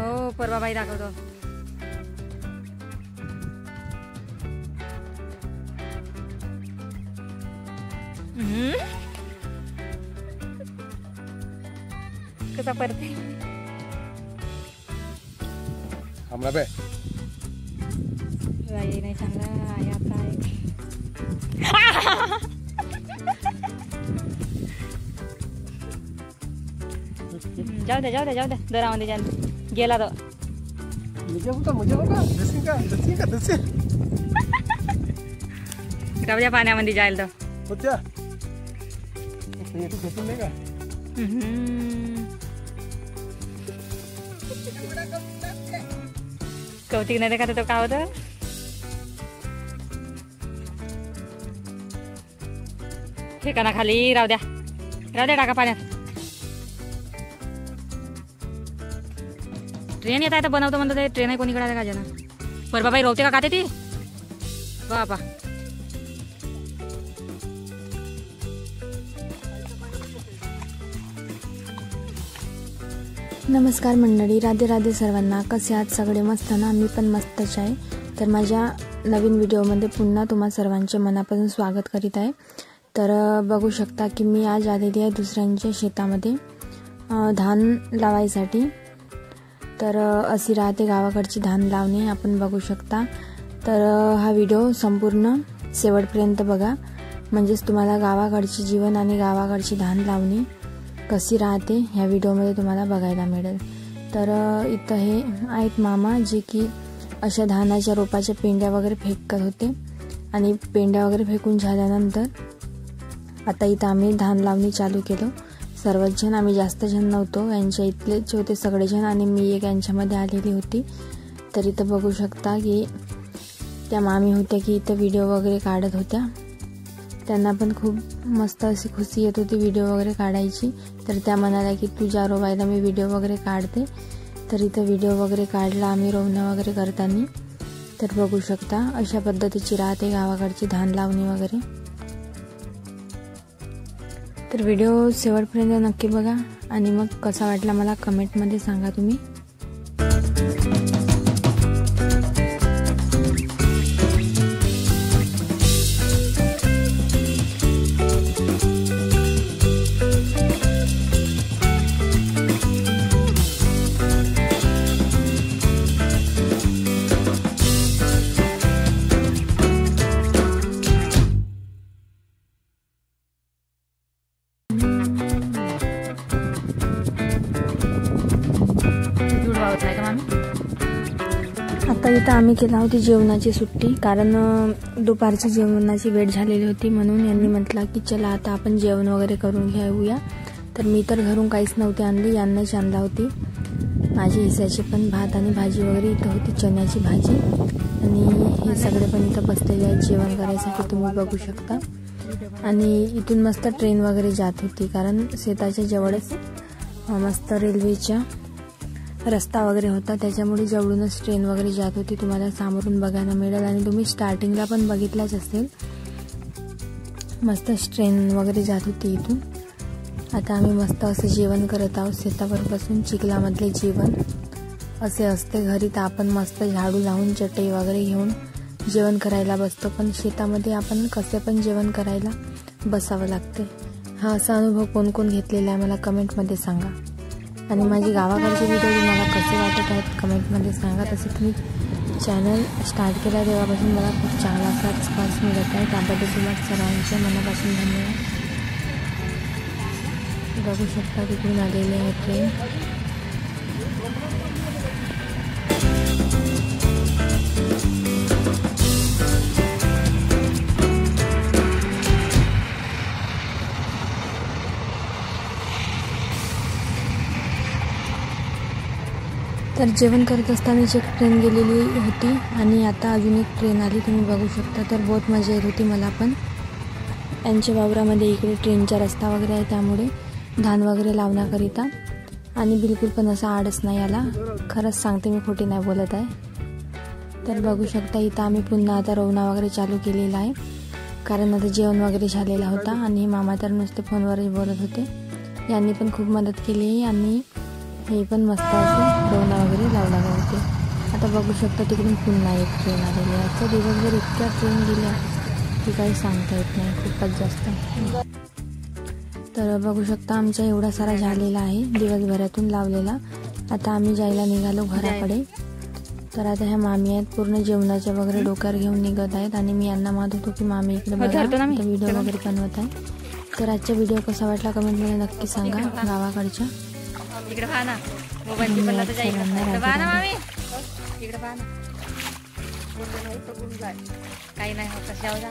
हो परवाबाई दाखवतो. कसा पडते हमरा बे राई नाही सांगला या काय. जाऊ दे दरामध्ये जाल गेला तो. मुझे बघा दसी रावद्या पाण्यामध्ये जाईल तो. होत्या हे तू घेतून नाही का. कौतिक नाही का तो काय होतं. ठिकाणा खाली राहू द्या टाका पाण्यात. ट्रेन येत आहे तर बनवतो म्हणतो ते. ट्रेन आहे कोणीकडे आहे का जना. परबाबाई रोवते का खाते ती बापा. नमस्कार मंडळी, राधे राधे सर्वांना. कसे आहात सगळे? मस्त ना? मी पण मस्तच आहे. तर माझ्या नवीन व्हिडिओमध्ये पुन्हा तुम्हा सर्वांचे मनापासून स्वागत करीत आहे. तर बघू शकता की मी आज आलेली आहे दुसऱ्यांच्या शेतामध्ये धान लावायसाठी. तर अशी राहते गावाकडची धान लावणे, आपण बघू शकता. तर हा व्हिडिओ संपूर्ण शेवटपर्यंत बघा, म्हणजेच तुम्हाला गावाकडचे जीवन आणि गावाकडची धान लावणी कशी राहते ह्या व्हिडिओमध्ये तुम्हाला बघायला मिळेल. तर इथं हे आहेत मामा, जे की अशा धानाच्या रोपाच्या पेंड्या वगैरे फेकत होते. आणि पेंड्या वगैरे फेकून झाल्यानंतर आता इथं आम्ही धान लावणी चालू केलं. सर्वच जण, आम्ही जास्त जण नव्हतो, यांच्या इथलेच होते सगळेजण आणि मी एक यांच्यामध्ये आलेली होती. तर इथं बघू शकता की त्या मामी होत्या की इथं व्हिडिओ वगैरे काढत होत्या. त्यांना पण खूप मस्त अशी खुशी येत होती व्हिडिओ वगैरे काढायची. तर त्या म्हणाल्या की तुझ्या रोवायला मी व्हिडिओ वगैरे काढते. तर इथं व्हिडिओ वगैरे काढला आम्ही रोवणं वगैरे करताना. तर बघू शकता अशा पद्धतीची राहते गावाकडची धान लावणी वगैरे. तर व्हिडिओ शेवटपर्यंत नक्की बघा आणि मग कसा वाटला मला कमेंटमध्ये सांगा तुम्ही. आता इथं आम्ही केला होती जेवणाची सुट्टी, कारण दुपारची जेवणाची वेळ झालेली होती. म्हणून यांनी म्हटलं की चला आता आपण जेवण वगैरे करून घेऊया. तर मी तर घरून काहीच नव्हते आणली, यांनाच आणला होती. माझी हिस्साची पण भात आणि भाजी वगैरे इथं होती, चण्याची भाजी. आणि हे सगळे पण इथं बसलेले आहेत जेवण करायसाठी, तुम्ही बघू शकता. आणि इथून मस्त ट्रेन वगैरे जात होती, कारण शेताच्या जवळच मस्त रेल्वेच्या रस्ता वगैरे होता, त्याच्यामुळे जवळूनच ट्रेन वगैरे जात होती. तुम्हाला समोरून बघायला मिळेल आणि तुम्ही स्टार्टिंगला पण बघितलाच असेल, मस्त ट्रेन वगैरे जात होती इथून. आता आम्ही मस्त असं जेवण करत आहोत शेतावर बसून. चिखलामधले जेवण असे असते. घरी तर आपण मस्त झाडू लावून चटई वगैरे घेऊन जेवण करायला बसतो, पण शेतामध्ये आपण कसे पण जेवण करायला बसावं लागते. हा असा अनुभव कोण कोण घेतलेला आहे मला कमेंटमध्ये सांगा. आणि माझी गावाकडचे व्हिडिओ तुम्हाला कसे वाटत आहेत कमेंटमध्ये सांगा. तसे तुम्ही चॅनल स्टार्ट केला तेव्हापासून मला खूप चांगला असा रिस्पॉन्स मिळत आहे, त्याबद्दल तुम्हाला सर्वांच्या मनापासून धन्यवाद. बघू शकता तिथून आलेले आहे ट्रेन. तर जेवण करत असतानाच एक ट्रेन गेलेली होती आणि आता अजून एक ट्रेन आली, तुम्ही बघू शकता. तर बहुत मजा येत होती मला पण. यांच्या वावरामध्ये इकडे ट्रेनचा रस्ता वगैरे आहे, त्यामुळे धान वगैरे लावण्याकरिता. आणि बिलकुल पण असा आडच नाही आला, खरंच सांगते, मी खोटी नाही बोलत आहे. तर बघू शकता इथं आम्ही पुन्हा आता रोवणं वगैरे चालू केलेला आहे, कारण आता जेवण वगैरे झालेला होता. आणि मामा तर नुसते फोनवरच बोलत होते. यांनी पण खूप मदत केली आणि हे पण मस्त असे डोना वगैरे लावला होते. आता बघू शकता तिकडून पुन्हा एक ट्रेन आलेली आहे. आजच्या दिवसभर इतक्या ट्रेन गेल्या की काही सांगता येत नाही, खूपच जास्त. तर बघू शकता आमचा एवढा सारा झालेला आहे दिवसभरातून लावलेला. आता आम्ही जायला निघालो घराकडे. तर आता ह्या मामी आहेत पूर्ण जेवणाच्या वगैरे डोक्यावर घेऊन निघत आहेत आणि मी यांना म्हणत होतो की मामी इकडे बघा, व्हिडिओ वगैरे बनवत आहे. तर आजचा व्हिडिओ कसा वाटला कमेंटमध्ये नक्की सांगा. गावाकडच्या इकडे पहा ना, मोबाईलची पण आता जाईल. इकडे पहा ना मामी, इकडे पहा ना. काही नाही होत, कशावर जा.